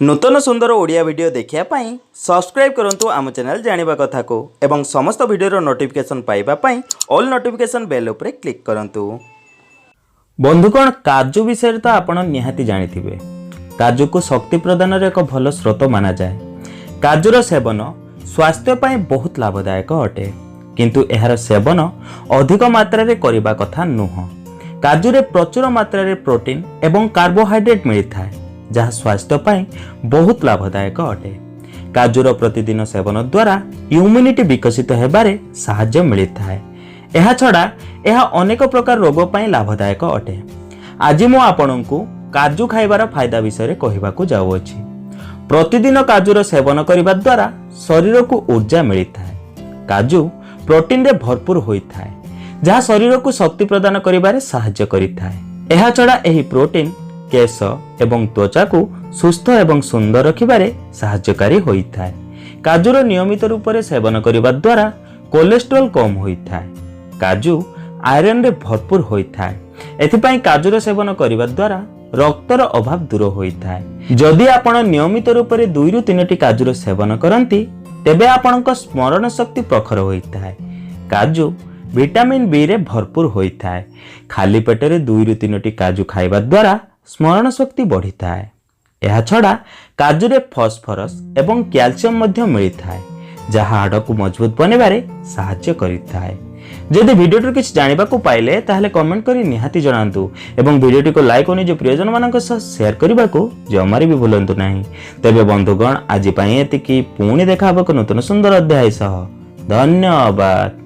नूतन सुंदर ओडिया वीडियो देखिया पाई सब्सक्राइब करंतु आम चैनल जानिबा कथा को एवं समस्त वीडियो नोटिफिकेशन पाइबा पाई ऑल नोटिफिकेशन बेल उपरे क्लिक करंतु। बंधुगण काजू विषय तो आपण निहाती जानिथिबे। काजू को शक्ति प्रदान रे एक भल स्रोत माना जाए। काजूर सेवन स्वास्थ्य पाई बहुत लाभदायक अटे, किंतु एहार सेवन अधिक मात्रा रे करिबा कथा नुह। काजू रे प्रचुर मात्रा रे प्रोटीन एवं कार्बोहाइड्रेट मिलता है, जहाँ स्वास्थ्य पाई बहुत लाभदायक अटे। काजूर प्रतिदिन सेवन द्वारा इम्यूनिटी विकसित हेबारे साहाय्य मिलता है। एहा छड़ा एहा अनेक प्रकार रोग पाई लाभदायक अटे। आज मु आपनकु काजू खाइबार फायदा विषय कहबाकू जाउअछि। प्रतिदिन काजूर सेवन करिबा द्वारा शरीर को ऊर्जा मिलता है। काजू प्रोटीन रे भरपूर होता है, जहाँ शरीर को शक्ति प्रदान करिबारे साहाय्य करिथाय। एहा छड़ा एही प्रोटीन केश एवं त्वचा को सुस्थ एवं सुंदर रखिबारे साहाय्यकारी होता है। काजूर नियमित रूप से सेवन करने द्वारा कोलेस्ट्रॉल कम होता है। काजू आयरन रे भरपूर होता है, एथिपाई काजूर सेवन करने द्वारा रक्तर अभाव दूर होता है। जदि आपण नियमित रूप से 2 ରୁ 3ଟି काजूर सेवन करती तेबे आपणक स्मरण शक्ति प्रखर होता है। काजू विटामिन बी रे भरपूर होता है। खाली पेटरे 2 ରୁ 3ଟି काजू खाइबा द्वारा स्मरण शक्ति बढ़िता है। यह छड़ा काजू रे फॉस्फोरस एवं कैल्शियम मध्य मिलता है, जहाँ हाड़ को मजबूत बनेबारे साहाय्य करिता है। जदि वीडियो किसी जानिबा को पाइले ताहले कमेंट करी निहाती जणांतु एवं वीडियो को लाइक और निज प्रियजन मानक सह शेयर करने को जमारी भी भूलंतु नहीं। तेबे बंधुगण आज एतिकी पुणी देखा नूतन सुंदर अध्याय सह। धन्यवाद।